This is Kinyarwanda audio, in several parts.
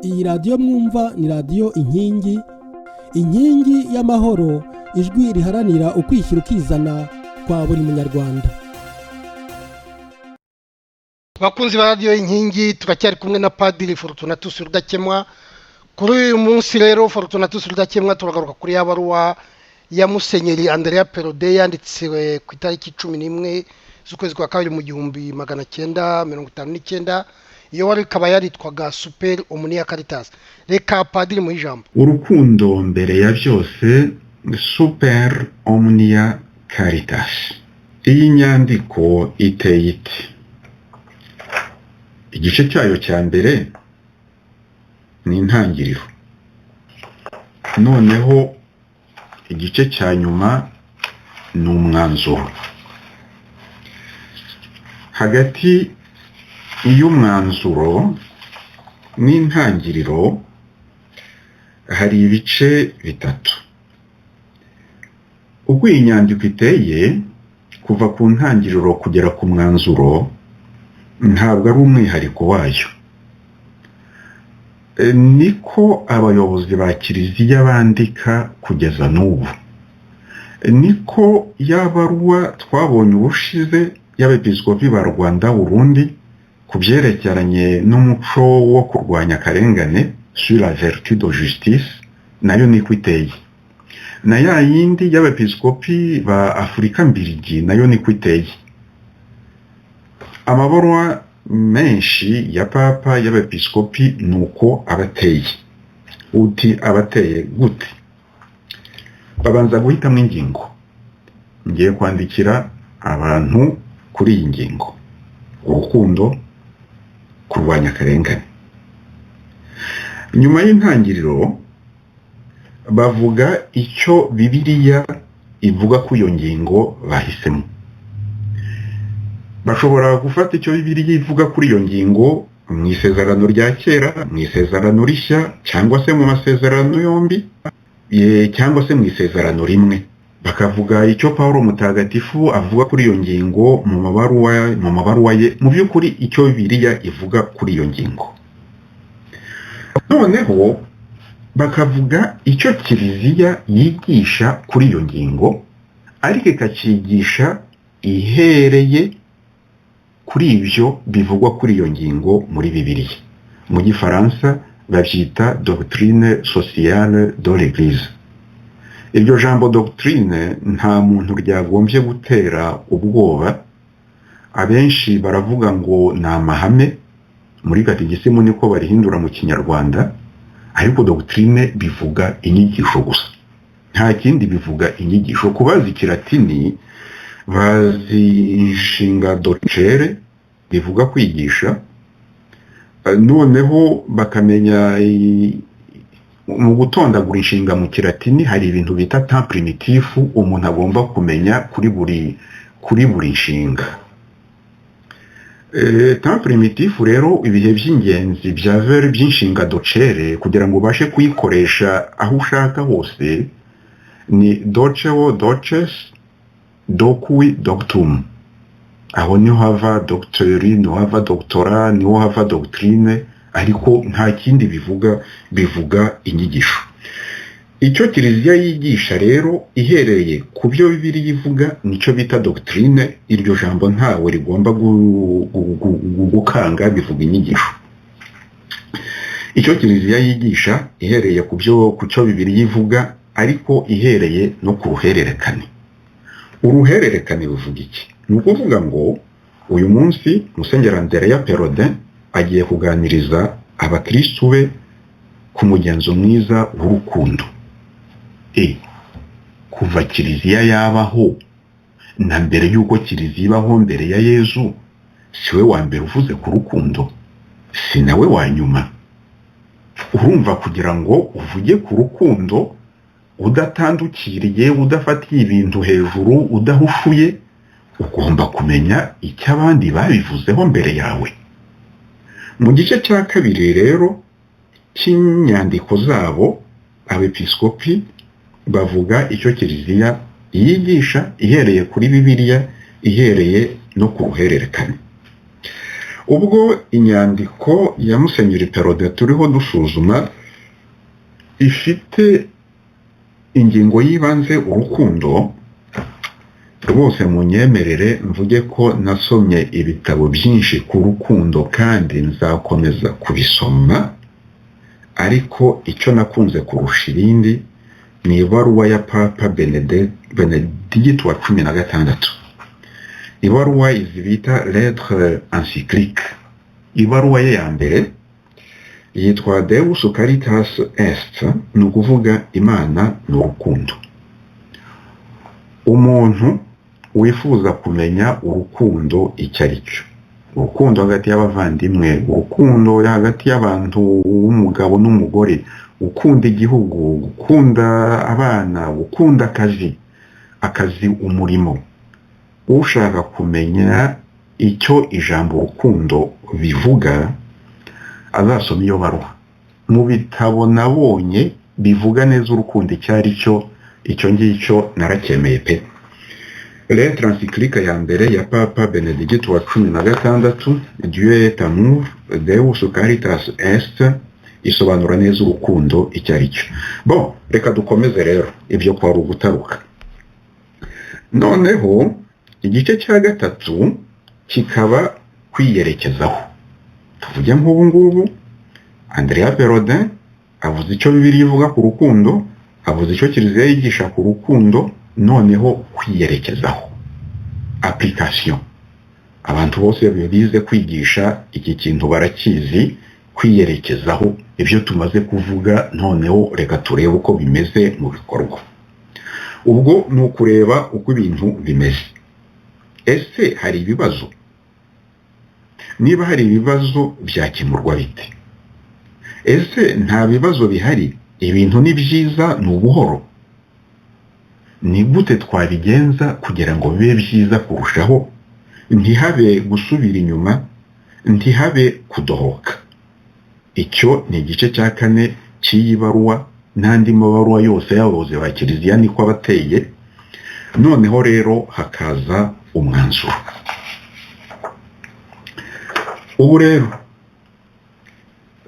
Iyi radiyo mwumva ni radiyo inkingi y'amahoro, ijwi riharanira ukwishyira ukizana kwa buri munyarwanda. Bakunzi ba radiyo inkingi, turacyari kumwe na Padiri Fortunatus Rudakemwa. Kuri uyu munsi rero Fortunatus Rudakemwa turagaruka kuri ya baruwa ya Musenyeri Andrea Perode yanditse ku itariki 11 z'ukwezi kwa kabiri mu 1959. Iyo wari ikaba yaritwaga Super Omnia Caritas. Reka Padiri mu ijambo. Urukundo mbere ya byose, Super Omnia Caritas. Iyi nyandiko iteye iti: igice cyayo cya mbere ni intangiriro, noneho igice cya nyuma ni umwanzuro. Hagati y'umwanzuro n'intangiriro hari ibice bitatu. Uko iyi nyandiko iteye, kuva ku ntangiriro kugera ku mwanzuro, ntabwo ari umwihariko wayo. Niko abayobozi ba Kiliziya bandika kugeza n'ubu. Niko yabaruwa twabonye ubushize y'abepiskopi ba Rwanda Burundi ku byerekeranye n'umuco wo kurwanya akarengane, sur la vertu de justice, nayo niko iteye. Na ya yindi y'abepiskopi ba Afurika Mbirigi nayo niko iteye. Amabaruwa menshi ya papa y'abepiskopi nuko abateye. Uti abateye gute? Babanza guhitamo ingingo. Ngiye kwandikira abantu kuri iyi ngingo: urukundo, kurwanya akarengane. Nyuma y'intangiriro bavuga icyo Bibiliya ivuga ku iyo ngingo bahisemo. Bashobora gufata icyo Bibiliya ivuga kuri iyo ngingo mu isezerano rya kera, mu isezerano rishya, cyangwa se mu masezerano yombi, cyangwa se mu isezerano rimwe. Bakavuga icyo Pawulo Mutagatifu avuga kuri iyo ngingo mu mabaruwa ye, mu by'ukuri icyo Bibiliya ivuga kuri iyo ngingo. Noneho bakavuga icyo Kiliziya yigisha kuri iyo ngingo, ariko ikakigisha ihereye kuri ibyo bivugwa kuri iyo ngingo muri Bibiliya. Mu Gifaransa babyita doctrine sociale de l'Église. Iryo jambo doctrine nta muntu ryagombye gutera ubwoba. Abenshi baravuga ngo ni amahame, muri katekisimu niko barihindura mu Kinyarwanda, ariko doctrine bivuga inyigisho gusa, nta kindi bivuga inyigisho. Kubazi Kilatini bazi inshinga docere, bivuga kwigisha. Noneho bakamenya mu gutondagura inshinga mu Kilatini hari ibintu bita temps primitif umuntu agomba kumenya kuri buri nshinga. Temps primitif rero ibihe by'ingenzi bya verbe by'inshinga docere kugira ngo ubashe kuyikoresha aho ushaka hose ni doceo, doces, docui, doctum. Aho niho hava doctori, niho hava doctora, niho hava doctrine, ariko nta kindi bivuga inyigisho. Icyo Kiliziya yigisha rero ihereye ku byo Bibiliya ivuga nicyo bita doctrine. Iryo jambo ntawe rigomba gukanga, bivuga inyigisho. Icyo Kiliziya yigisha ihereye ku cyo Bibiliya ivuga, ariko ihereye no ku ruhererekane. Uruhererekane ruvuga iki? Ni ukuvuga ngo uyu munsi Musenyeri Andrea Perode agiye kuganiriza abakristu be ku mugenzo mwiza w'urukundo. Kuva Kiliziya yabaho na mbere y'uko Kiliziya ibaho, mbere ya Yezu, siwe wa mbere uvuze ku rukundo, si nawe wa nyuma. Urumva kugira ngo uvuge ku rukundo udatandukiriye, udafatiye ibintu hejuru, udahushuye, ugomba kumenya icyo abandi babivuzeho mbere yawe. Mu gice cya kabiri rero cy'inyandiko zabo, abepiskopi bavuga icyo Kiliziya yigisha ihereye kuri Bibiliya, ihereye no ku ruhererekane. ubwo inyandiko ya Musenyeri Perode turiho dusuzuma ifite ingingo y'ibanze urukundo, rwose munyemerere mvuge ko nasomye ibitabo byinshi ku rukundo kandi nzakomeza kubisoma, ariko icyo nakunze kurusha ibindi ni ibaruwa ya Papa Benedicte wa 16. Ibaruwa izi bita lettre encyclique. Ibaruwa ye ya mbere yitwa Deus Caritas Est, ni ukuvuga Imana ni urukundo. Umuntu wifuza kumenya urukundo icyo ari cyo, urukundo hagati y'abavandimwe, urukundo hagati y'abantu w'umugabo n'umugore, gukunda igihugu, gukunda abana, gukunda akazi umurimo, ushaka kumenya icyo ijambo urukundo bivuga azasoma iyo baruwa. Mu bitabo nabonye bivuga neza urukundo icyo ari cyo, icyo ngicyo narakemeye pe. Lettre encyclique ya mbere ya Papa Benedicte wa 16, Dieu est amour, Deus Caritas Est, isobanura neza urukundo icyo ari cyo. Bon, reka dukomeze rero ibyo kwa rugutaruka. Noneho igice cya gatatu kikaba kwiyerekezaho. Tuvuge nk'ubu ngubu Andrea Perrodin avuze icyo Bibiliya ivuga ku rukundo, avuze icyo Kiliziya yigisha ku rukundo, noneho kwiyerekezaho, application. Abantu bose bize kwigisha iki kintu barakizi, kwiyerekezaho ibyo tumaze kuvuga. Noneho reka turebe uko bimeze mu bikorwa. Ubwo ni ukureba uko ibintu bimeze. Ese hari ibibazo? Niba hari ibibazo byakemurwa bite? Ese nta bibazo bihari, ibintu ni byiza, ni ubuhoro? Ni gute twabigenza kugira ngo bibe byiza kurushaho, ntihabe gusubira inyuma, ntihabe kudohoka? Icyo ni igice cya kane cy'iyi baruwa, n'andi mabaruwa yose y'abayobozi ba Kiliziya niko abateye. Noneho rero hakaza umwanzuro. Ubu rero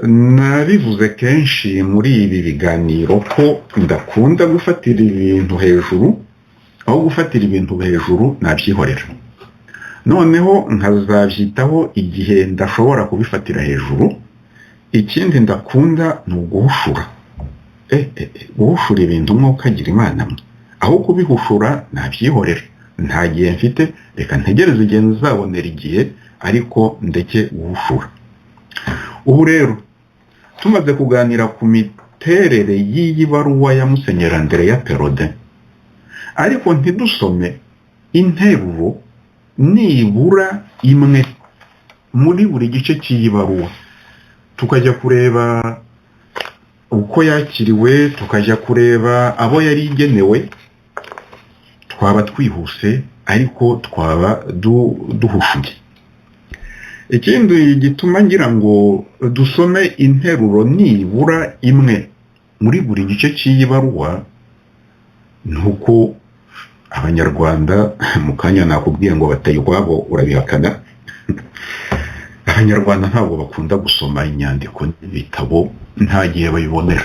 nabivuze kenshi muri ibi biganiro ko ndakunda gufatira ibintu hejuru, aho gufatira ibintu hejuru nabyihorera. Noneho nkazabyitaho igihe ndashobora kubifatira hejuru. Ikindi ndakunda ni uguhushura. Guhushura ibintu mwukagira Imana mwe, aho kubihushura nabyihorera. Nta gihe mfite, reka ntegereze igihe nzabonera igihe, ariko ndeke guhushura. Ubu rero tumaze kuganira ku miterere y'iyi baruwa ya Musenyeri Andrea Perrodin, ariko ntidusome interuro nibura imwe muri buri gice cy'iyi baruwa, tukajya kureba uko yakiriwe, tukajya kureba abo yari igenewe, twaba twihuse ariko twaba duhushuye. Ikindi gituma ngira ngo dusome interuro nibura imwe muri buri gice cy'iyi baruwa, nuko Abanyarwanda, mu kanya nakubwiye ngo bateye ukwabo urabihakana, Abanyarwanda ntabwo bakunda gusoma inyandiko n'ibitabo, nta gihe babibonera.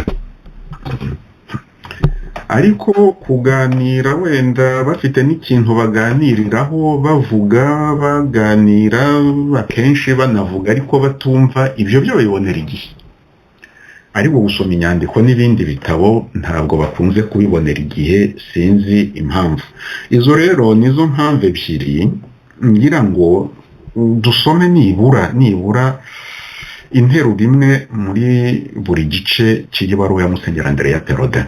Ariko kuganira wenda bafite n'ikintu baganiriraho, baganira akenshi banavuga ariko batumva, ibyo byo babibonera igihe. Ariko gusoma inyandiko n'ibindi bitabo ntabwo bakunze kubibonera igihe, sinzi impamvu. Izo rero nizo mpamvu ebyiri ngira ngo dusome nibura interuro imwe muri buri gice cy'iyi baruwa ya Musenyeri Andrea Perrodin.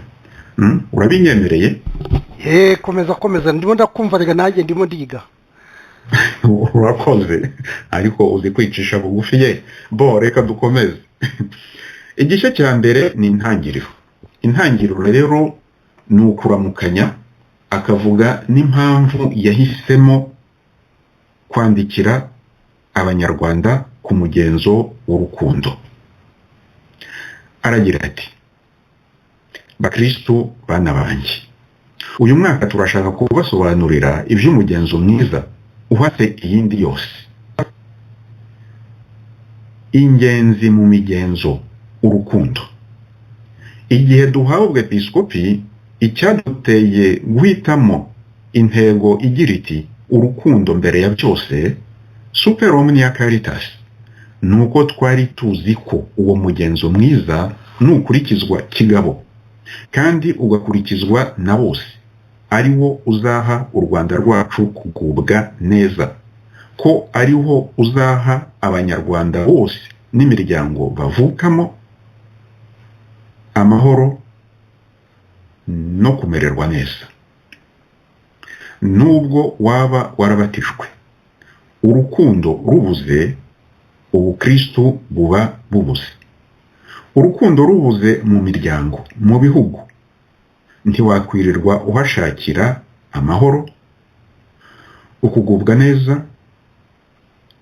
Urabinyemereye? Komeza, ndimo ndakumva, rega nanjye ndimo ndiga. Urakoze, ariko uzi kwicisha bugufi ye. Bo, reka dukomeze. Igice cya mbere ni intangiriro. Intangiriro rero ni ukuramukanya, akavuga n'impamvu yahisemo kwandikira Abanyarwanda ku mugenzo w'urukundo. Aragira ati: Bakristu bana banjye, uyu mwaka turashaka kubasobanurira iby'umugenzo mwiza uhate iyindi yose. ingenzi mu migenzo urukundo. Igihe duhawe ubwepiskopi, icyaduteye guhitamo intego igira iti urukundo mbere ya byose, super omnia caritas, nuko twari tuzi ko uwo mugenzo mwiza nukurikizwa kigabo kandi ugakurikizwa na bose, ari wo uzaha u Rwanda rwacu kugubwa neza, ko ariho uzaha abanyarwanda bose n'imiryango bavukamo amahoro no kumererwa neza. Nubwo waba warabatijwe, urukundo rubuze, ubukristo buba bubuze. Urukundo rubuze mu miryango, mu bihugu, ntiwakwirirwa uhashakira amahoro, ukugubwa neza,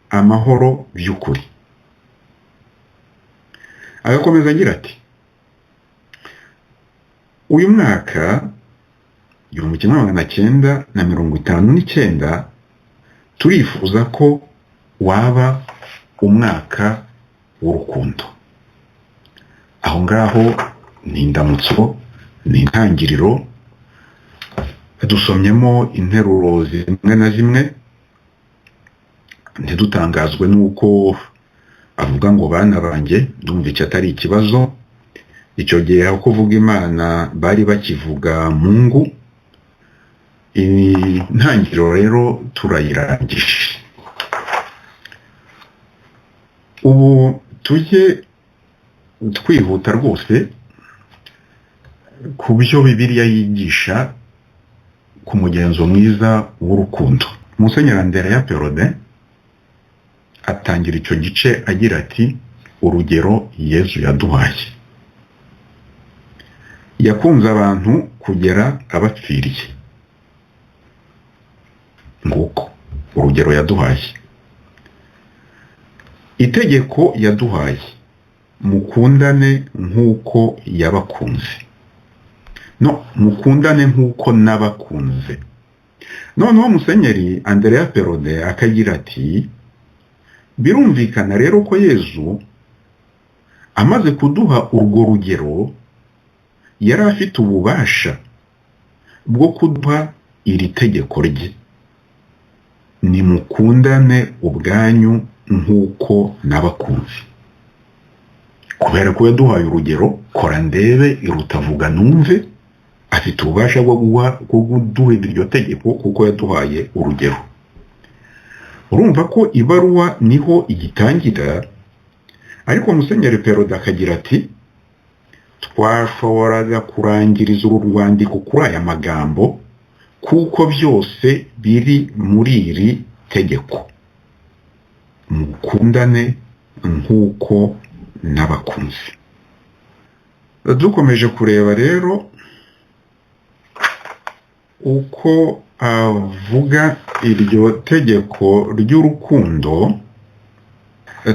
amahoro by'ukuri. Agakomeza agira ati, uyu mwaka 1959 turifuza ko waba umwaka w'urukundo. Aho ngaho ni indamutso, ni intangiriro, dusomyemo interuro zimwe na zimwe, ntidutangazwe nuko avuga ngo bana banjye, ndumva icyo atari ikibazo. Icyo gihe aho kuvuga Imana bari bakivuga Mungu. Intangiriro rero turayirangije. Ubu tujye twihuta rwose ku byo Bibiliya yigisha ku mugenzo mwiza w'urukundo. Musenyeri Andrea Perode atangira icyo gice agira ati urugero Yesu yaduhaye. Yakunze abantu kugera abapfiriye. Nguko urugero yaduhaye. Itegeko yaduhaye, mukundane nk'uko yabakunze. No, mukundane nk'uko nabakunze. Noneho Musenyeri Andrea Perode akagira ati birumvikana rero ko Yesu amaze kuduha urwo rugero yari afite ububasha bwo kuduha iri tegeko rye, ni mukundane ubwanyu nk'uko nabakunze. Kubera ko yaduhaye urugero, kora ndebe irutavuga numve, afite ububasha bwo kuduha iryo tegeko kuko yaduhaye urugero. Urumva ko ibaruwa niho igitangira, ariko Musenyeri Perode akagira ati twashoboraga kurangiriza uru rwandiko kuri aya magambo kuko byose biri muri iri tegeko, mukundane nk'uko nabakunze. Dukomeje kureba rero uko avuga iryo tegeko ry'urukundo,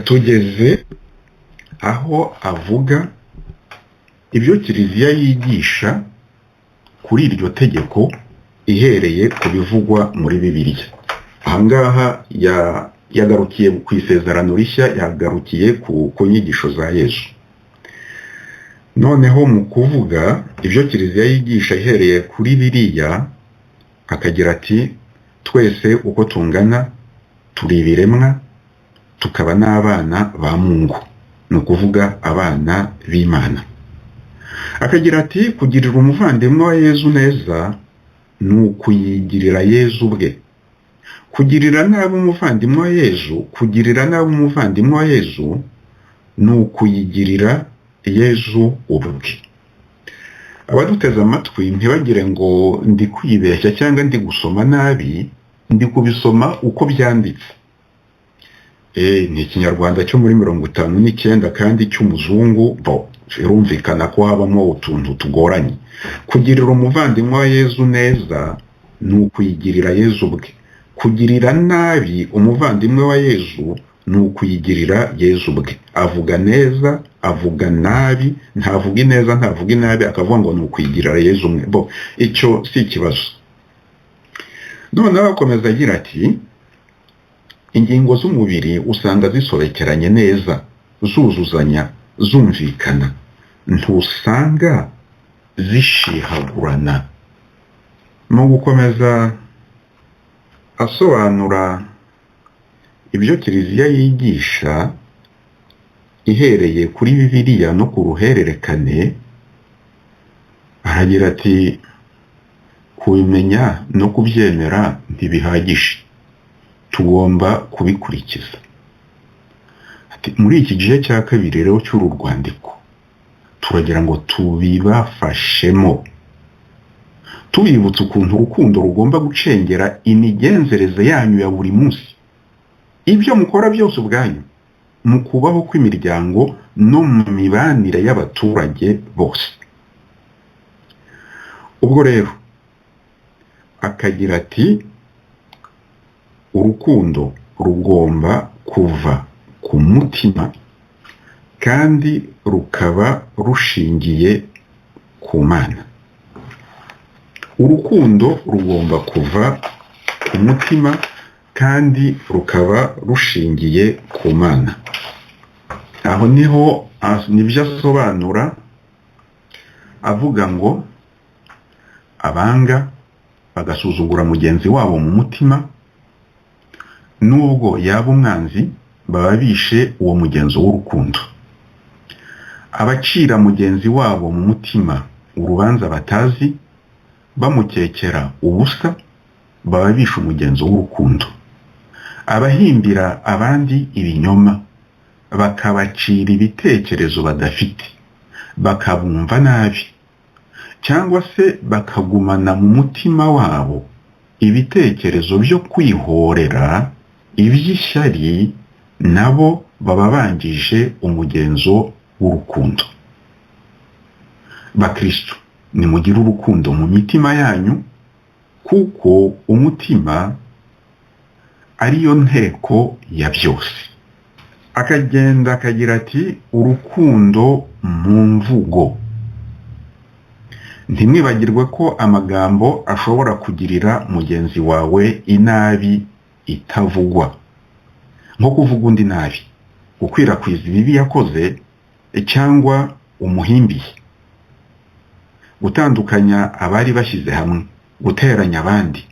tugeze aho avuga ibyo Kiliziya yigisha kuri iryo tegeko ihereye ku bivugwa muri Bibiliya. Ahangaha yagarukiye ku isezerano rishya, yagarukiye ku nyigisho za Yesu. Noneho mu kuvuga ibyo Kiliziya yigisha ihereye kuri Bibiliya akagira ati twese uko tungana turi ibiremwa, tukaba n'abana ba Mungu, ni ukuvuga abana b'Imana. Akagira ati kugirira umuvandimwe wa Yesu neza ni ukuyigirira Yesu ubwe. Kugirira nabi umuvandimwe wa Yesu, kugirira nabi umuvandimwe wa Yesu ni ukuyigirira Yesu ubwe. Abaduteze amatwi ntibagire ngo ndi kwibeshya cyangwa ndi gusoma nabi, ndi kubisoma uko byanditse. Ni Ikinyarwanda cyo muri 59 kandi cy'umuzungu, birumvikana ko habamo utuntu tugoranye. Kugirira umuvandimwe wa Yesu neza ni ukuyigirira Yesu ubwe. Kugirira nabi umuvandimwe wa Yesu ni ukuyigirira Yesu ubwe. Avuga neza, avuga nabi, ntavuga ineza, ntavuga inabi, akavuga ngo ni ukuyigirira Yesu umwe. Icyo si ikibazo. Noneho akomeza agira ati ingingo z'umubiri usanga zisobekeranye neza zuzuzanya zumvikana, ntusanga zishihagurana. Mu gukomeza asobanura ibyo kiliziya yigisha ihereye kuri Bibiliya no ku ruhererekane, aragira ati kubimenya no kubyemera ntibihagije, tugomba kubikurikiza. Ati muri iki gihe cya kabiri rero cy'uru rwandiko turagira ngo tubibafashemo, tubibutsa ukuntu urukundo rugomba gucengera imigenzereze yanyu ya buri munsi, ibyo mukora byose ubwanyu, mu kubaho kw'imiryango no mu mibanire y'abaturage bose. Ubwo rero akagira ati urukundo rugomba kuva ku mutima kandi rukaba rushingiye ku Mana. Urukundo rugomba kuva ku mutima kandi rukaba rushingiye ku Mana. Aho niho nibyo asobanura avuga ngo abanga bagasuzugura mugenzi wabo mu mutima, nubwo yaba umwanzi, baba bishe uwo mugenzo w'urukundo. Abacira mugenzi wabo mu mutima urubanza batazi, bamukekera ubusa, baba bishe umugenzo w'urukundo. Abahimbira abandi ibinyoma, bakabacira ibitekerezo badafite, bakabumva nabi, cyangwa se bakagumana mu mutima wabo ibitekerezo byo kwihorera, iby'ishyari, nabo baba bangije umugenzo w'urukundo. Bakristo, nimugire urukundo mu mitima yanyu, kuko umutima ariyo nteko ya byose. Akagenda akagira ati urukundo mu mvugo. Ntimwibagirwe ko amagambo ashobora kugirira mugenzi wawe inabi itavugwa, nko kuvuga undi nabi, gukwirakwiza ibibi yakoze cyangwa umuhimbiye, gutandukanya abari bashyize hamwe, guteranya abandi,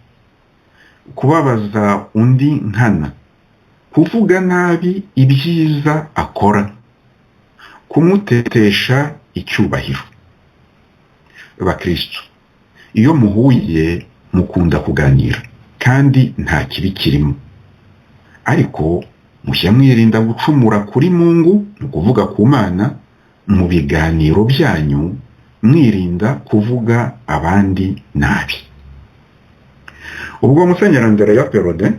kubabaza undi nkana, kuvuga nabi ibyiza akora, kumutetesha icyubahiro. Bakristo, iyo muhuye mukunda kuganira kandi nta kibi kirimo, ariko mujya mwirinda gucumura kuri Mungu, ni ukuvuga ku Mana, mu biganiro byanyu, mwirinda kuvuga abandi nabi. Ubwo Musenyeri Andrea Perode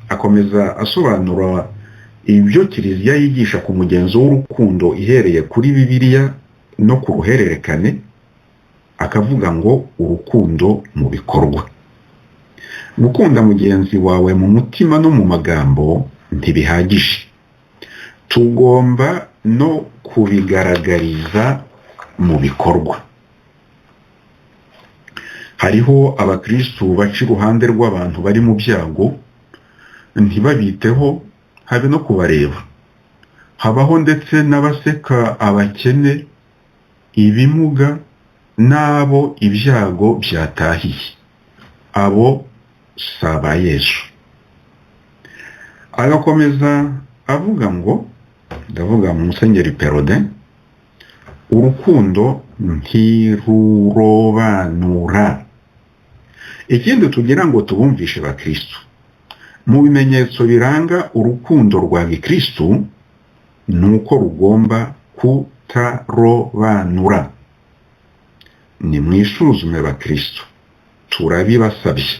akomeza asobanura ibyo kiliziya yigisha ku mugenzo w'urukundo ihereye kuri Bibiliya no ku ruhererekane, akavuga ngo urukundo mu bikorwa. Gukunda mugenzi wawe mu mutima no mu magambo ntibihagije, tugomba no kubigaragariza mu bikorwa. Hariho abakristu baca iruhande rw'abantu bari mu byago, ntibabiteho habe no kubareba. Habaho ndetse n'abaseka abakene, ibimuga, n'abo ibyago byatahiye. Abo saba Yesu. Agakomeza avuga ngo, ndavuga mu Musenyeri Perode, urukundo ntirurobanura. Ikindi tugira ngo tubumvishe bakristo, mu bimenyetso biranga urukundo rwa gikristo, nuko rugomba kutarobanura. Nimwisuzume bakristo, turabibasabye,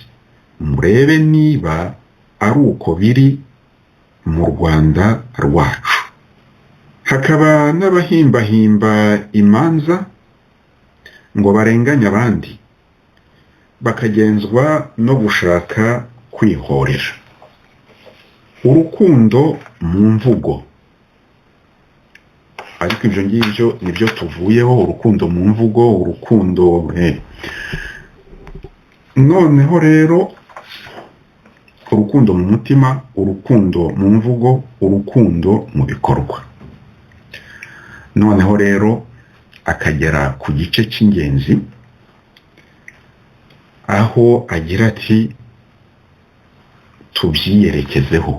murebe niba ari uko biri mu Rwanda rwacu. Hakaba n'abahimbahimba imanza ngo barenganye abandi, bakagenzwa no gushaka kwihorera. Urukundo mu mvugo, ariko ibyo ngibyo nibyo tuvuyeho, urukundo mu mvugo, urukundo noneho rero urukundo mu mutima, urukundo mu mvugo, urukundo mu bikorwa. noneho rero akagera ku gice cy'ingenzi aho agira ati tubyiyerekezeho,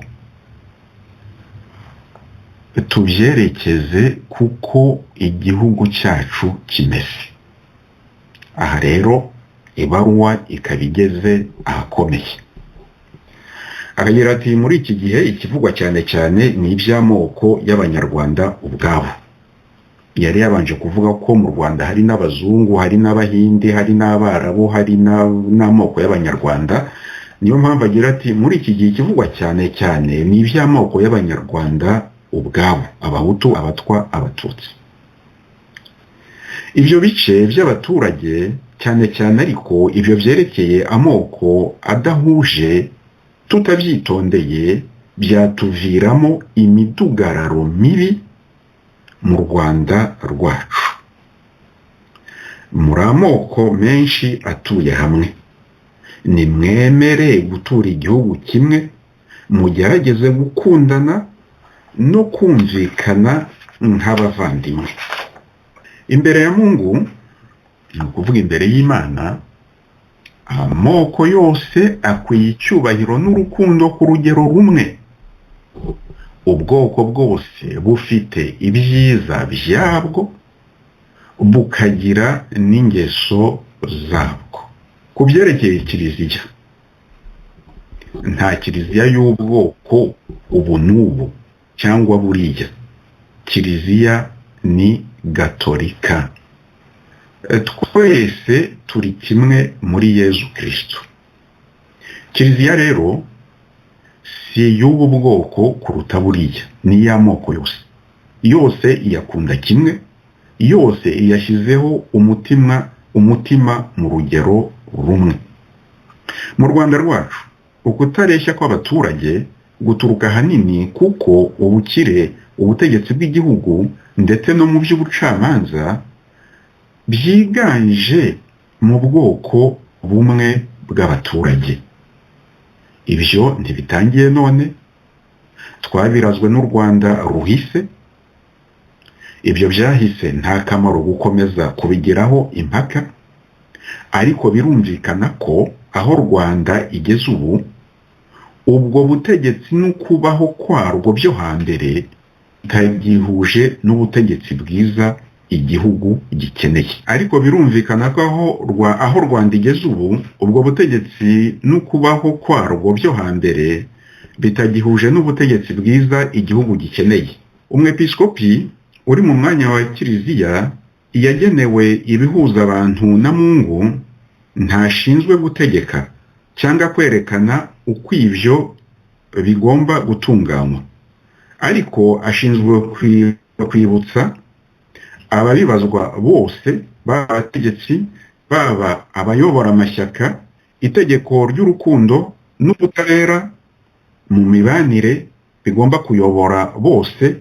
tubyerekeze kuko igihugu cyacu kimeze. Aha rero ibaruwa ikaba igeze ahakomeye. Aragira ati muri iki gihe ikivugwa cyane cyane ni iby'amoko y'abanyarwanda ubwabo. Yari yabanje kuvuga ko mu Rwanda hari n'abazungu, hari n'abahinde, hari n'abarabu, hari n'amoko y'abanyarwanda. Niyo mpamvu agira ati muri iki gihe ikivugwa cyane cyane ni iby'amoko y'abanyarwanda ubwabo, abahutu, abatwa, abatutsi. Ibyo bice by'abaturage cyane cyane ariko ibyo byerekeye amoko adahuje, tutabyitondeye byatuviramo imidugararo mibi mu Rwanda rwacu. Muri amoko menshi atuye hamwe, nimwemere gutura igihugu kimwe, mugerageze gukundana no kumvikana nk'abavandimwe. Imbere ya Mungu, ni ukuvuga imbere y'Imana, amoko yose akwiye icyubahiro n'urukundo ku rugero rumwe. Ubwoko bwose bufite ibyiza byabwo, bukagira n'ingeso zabwo. Ku byerekeye kiliziya, nta kiliziya y'ubwoko ubu n'ubu cyangwa buriya. Kiliziya ni gatolika. Twese turi kimwe muri Yezu Kristo. Kiliziya rero si y'ubu bwoko kuruta buriya, ni y'amoko yose. Yose iyakunda kimwe, yose iyashyizeho umutima mu rugero rumwe. Mu Rwanda rwacu, ukutareshya kw'abaturage guturuka ahanini kuko ubukire, ubutegetsi bw'igihugu ndetse no mu by'ubucamanza byiganje mu bwoko bumwe bw'abaturage. Ibyo ntibitangiye none, twabirazwe n'u Rwanda ruhise. Ibyo byahise nta kamaro gukomeza kubigiraho impaka, ariko birumvikana ko aho Rwanda igeze ubu, ubwo butegetsi n'ukubaho kwarwo byo hambere byihuje n'ubutegetsi bwiza igihugu gikeneye. Ariko birumvikana ko aho Rwanda igeze ubu, ubwo butegetsi n'ukubaho kwarwo byo hambere bitagihuje n'ubutegetsi bwiza igihugu gikeneye. Umwepiskopi uri mu mwanya wa Kiliziya yagenewe ibihuza abantu na Mungu, ntashinzwe gutegeka cyangwa kwerekana uko ibyo bigomba gutunganywa, ariko ashinzwe kwibutsa ababibazwa bose, baba abategetsi, baba abayobora amashyaka, itegeko ry'urukundo n'ubutabera mu mibanire bigomba kuyobora bose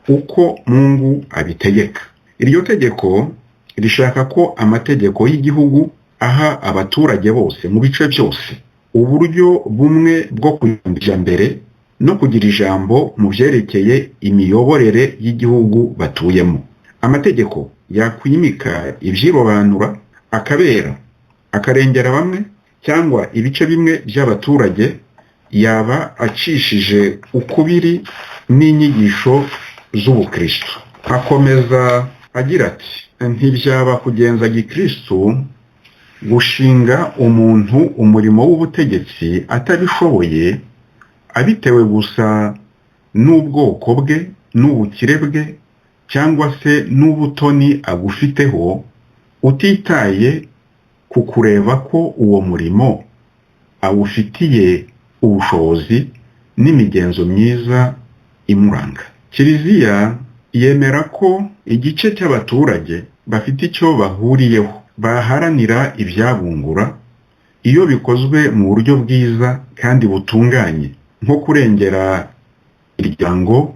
uko Mungu abitegeka. Iryo tegeko rishaka ko amategeko y'igihugu aha abaturage bose mu bice byose uburyo bumwe bwo kujya mbere no kugira ijambo mu byerekeye imiyoborere y'igihugu batuyemo. Amategeko yakwimika ibyirobanura, akabera, akarengera bamwe cyangwa ibice bimwe by'abaturage, yaba acishije ukubiri n'inyigisho z'ubukristo. Akomeza agira ati ntibyaba kugenza gikristo gushinga umuntu umurimo w'ubutegetsi atabishoboye, abitewe gusa n'ubwoko bwe n'ubukire bwe cyangwa se n'ubutoni agufiteho, utitaye ku kureba ko uwo murimo awufitiye ubushobozi n'imigenzo myiza imuranga. Kiliziya yemera ko igice cy'abaturage bafite icyo bahuriyeho, baharanira ibyabungura iyo bikozwe mu buryo bwiza kandi butunganye, nko kurengera imiryango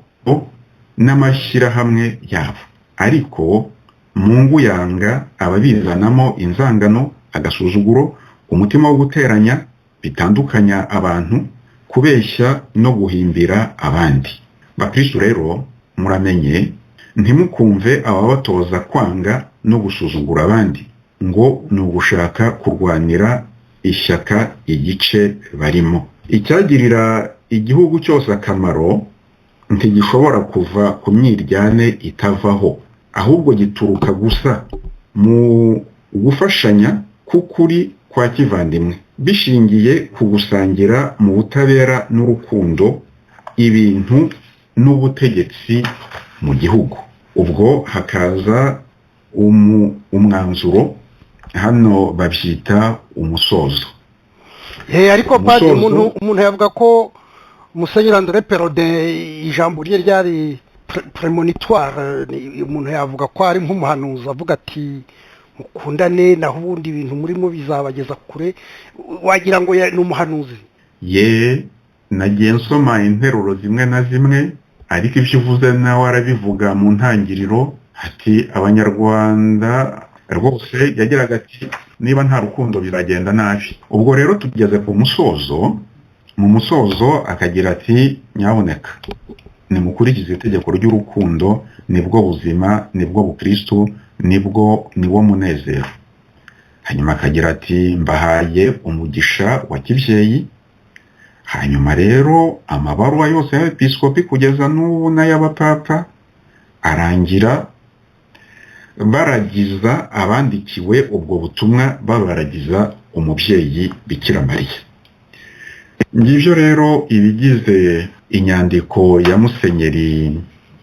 n'amashyirahamwe yabo. Ariko Mungu yanga ababizanamo inzangano, agasuzuguro, umutima wo guteranya, bitandukanya abantu, kubeshya no guhimbira abandi. Bakristo rero muramenye ntimukumve ababatoza kwanga no gusuzugura abandi ngo ni ugushaka kurwanira ishyaka igice barimo. Icyagirira igihugu cyose akamaro ntigishobora kuva ku myiryane itavaho, ahubwo gituruka gusa mu gufashanya k'ukuri kwa kivandimwe bishingiye ku gusangira mu butabera n'urukundo ibintu n'ubutegetsi mu gihugu. Ubwo hakaza umwanzuro, hano babyita umusozo. Ariko padi umuntu yavuga ko Musenyeri André Perraudin ijambo rye ryari premonitoire, umuntu yavuga ko ari nk'umuhanuzi avuga ati mukundane naho ubundi ibintu murimo bizabageza kure, wagira ngo ni umuhanuzi. Nagiye nsoma interuro zimwe na zimwe, ariko ibyo uvuze nawe arabivuga mu ntangiriro ati abanyarwanda rwose yagiraga ati niba nta rukundo biragenda nabi. Ubwo rero tugeze ku musozo, mu musozo akagira ati nyaboneka nimukurikize itegeko ry'urukundo, nibwo buzima, nibwo bukristo, niwo munezero. Hanyuma akagira ati mbahaye umugisha wa kibyeyi. Hanyuma rero amabaruwa yose y'abepiskopi kugeza n'ubu n'ay'abapapa arangira baragiza abandikiwe ubwo butumwa, babaragiza umubyeyi Bikira Mariya. Ngibyo rero ibigize inyandiko ya Musenyeri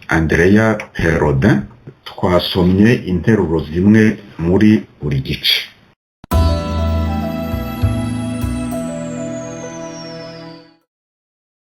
Andrea Perraudin. Twasomye interuro zimwe muri buri gice.